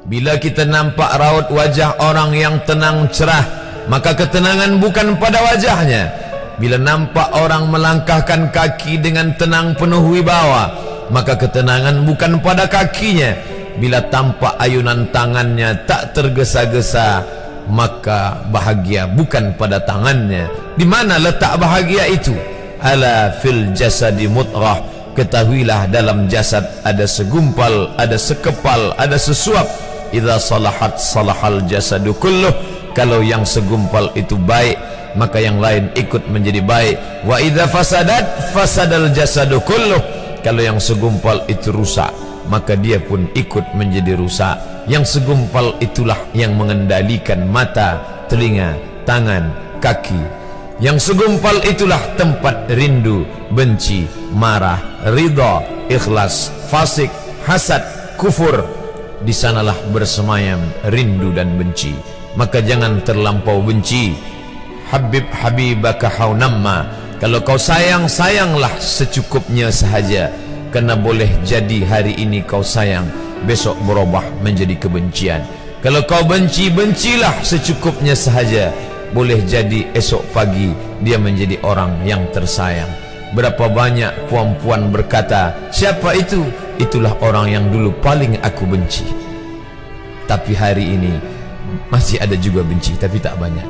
Bila kita nampak raut wajah orang yang tenang cerah, maka ketenangan bukan pada wajahnya. Bila nampak orang melangkahkan kaki dengan tenang penuh wibawa, maka ketenangan bukan pada kakinya. Bila tampak ayunan tangannya tak tergesa-gesa, maka bahagia bukan pada tangannya. Di mana letak bahagia itu? Ala fil jasadi mutrah. Ketahuilah dalam jasad ada segumpal, ada sekepal, ada sesuap. Idza salahat salahal jasadu kulluh. Kalau yang segumpal itu baik, maka yang lain ikut menjadi baik. Wa idza fasadat fasadal jasadu kulluh. Kalau yang segumpal itu rusak, maka dia pun ikut menjadi rusak. Yang segumpal itulah yang mengendalikan mata, telinga, tangan, kaki. Yang segumpal itulah tempat rindu, benci, marah, ridha, ikhlas, fasik, hasad, kufur. Di sanalah bersemayam rindu dan benci. Maka jangan terlampau benci. Habib habibaka haunamma. Kalau kau sayang, sayanglah secukupnya sahaja. Karena boleh jadi hari ini kau sayang, besok berubah menjadi kebencian. Kalau kau benci, bencilah secukupnya sahaja. Boleh jadi esok pagi dia menjadi orang yang tersayang. Berapa banyak puan-puan berkata, siapa itu? Itulah orang yang dulu paling aku benci. Tapi hari ini masih ada juga benci, tapi tak banyak.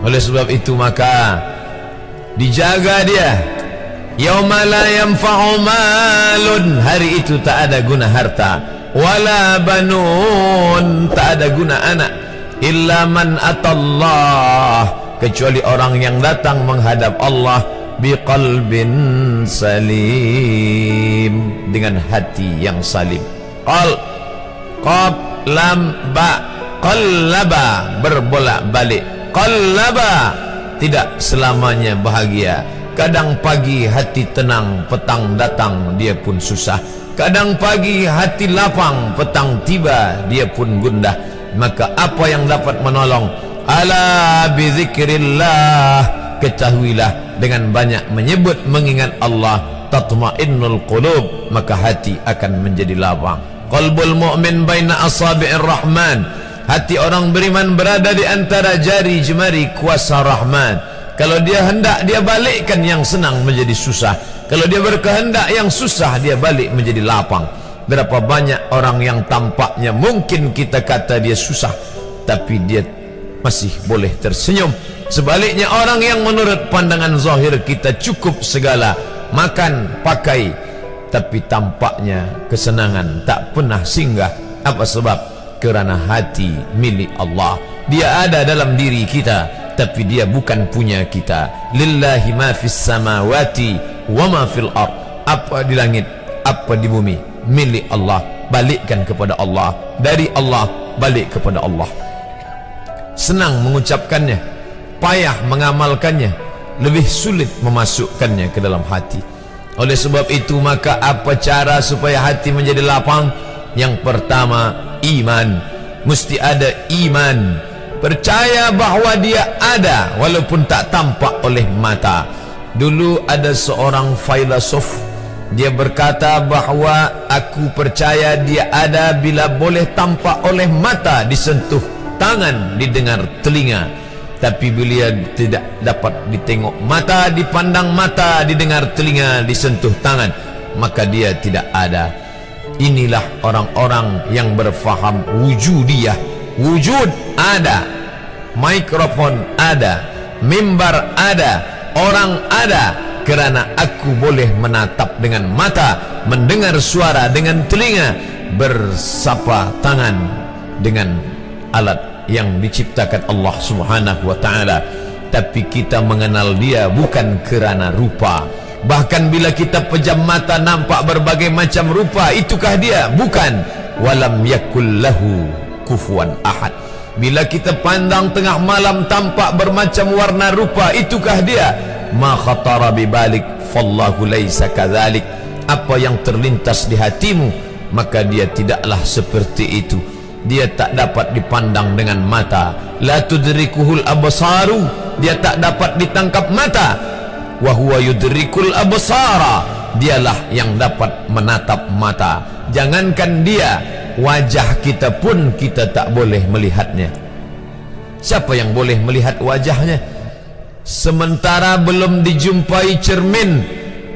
Oleh sebab itu maka dijaga dia. Yauma la yanfa'u malun. Hari itu tak ada guna harta, wala banun, tak ada guna anak, illa man atallah, kecuali orang yang datang menghadap Allah biqalbin salim, dengan hati yang salim. Qal, qab, lam, ba, qallaba, berbolak-balik. Qallaba, tidak selamanya bahagia. Kadang pagi hati tenang, petang datang dia pun susah. Kadang pagi hati lapang, petang tiba dia pun gundah. Maka apa yang dapat menolong? Ala bizikrillah, ketahuilah dengan banyak menyebut mengingat Allah, tatma'innul qulub, maka hati akan menjadi lapang. Qalbul mu'min baina asabi'ir rahman, hati orang beriman berada di antara jari jemari kuasa Rahman. Kalau dia hendak, dia balikkan yang senang menjadi susah. Kalau dia berkehendak yang susah, dia balik menjadi lapang. Berapa banyak orang yang tampaknya mungkin kita kata dia susah, tapi dia masih boleh tersenyum. Sebaliknya orang yang menurut pandangan zahir kita cukup segala, makan, pakai, tapi tampaknya kesenangan tak pernah singgah. Apa sebab? Kerana hati milik Allah. Dia ada dalam diri kita, tapi dia bukan punya kita. Lillahi ma fis samawati wa ma fil ard. Apa di langit, apa di bumi, milik Allah. Balikkan kepada Allah. Dari Allah balik kepada Allah. Senang mengucapkannya, payah mengamalkannya, lebih sulit memasukkannya ke dalam hati. Oleh sebab itu maka apa cara supaya hati menjadi lapang? Yang pertama, iman. Mesti ada iman. Percaya bahawa dia ada walaupun tak tampak oleh mata. Dulu ada seorang filosof, dia berkata bahawa aku percaya dia ada bila boleh tampak oleh mata, disentuh tangan, didengar telinga. Tapi bila tidak dapat ditengok mata, dipandang mata, didengar telinga, disentuh tangan, maka dia tidak ada. Inilah orang-orang yang berfaham wujudiyah. Wujud ada, mikrofon ada, mimbar ada, orang ada, kerana aku boleh menatap dengan mata, mendengar suara dengan telinga, bersapa tangan dengan alat yang diciptakan Allah Subhanahu wa ta'ala. Tapi kita mengenal dia bukan kerana rupa. Bahkan bila kita pejam mata nampak berbagai macam rupa, itukah dia? Bukan. Walam yakul lahu kufuwan ahad. Bila kita pandang tengah malam tampak bermacam warna rupa, itukah dia? Ma khatara bibalik fallahu laisa kadzalik. Apa yang terlintas di hatimu, maka dia tidaklah seperti itu. Dia tak dapat dipandang dengan mata. La tudrikuhul absaru, dia tak dapat ditangkap mata. Wa huwa yudrikul absara, dialah yang dapat menatap mata. Jangankan dia, wajah kita pun kita tak boleh melihatnya. Siapa yang boleh melihat wajahnya? Sementara belum dijumpai cermin,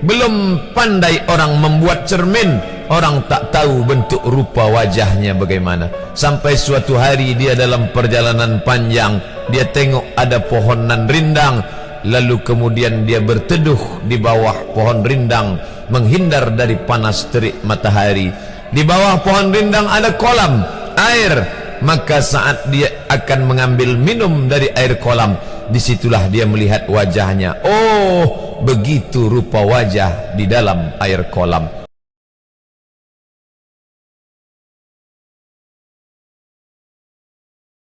belum pandai orang membuat cermin, orang tak tahu bentuk rupa wajahnya bagaimana. Sampai suatu hari dia dalam perjalanan panjang, dia tengok ada pohonan rindang, lalu kemudian dia berteduh di bawah pohon rindang, menghindar dari panas terik matahari. Di bawah pohon rindang ada kolam air, maka saat dia akan mengambil minum dari air kolam, disitulah dia melihat wajahnya. Oh, begitu rupa wajah di dalam air kolam.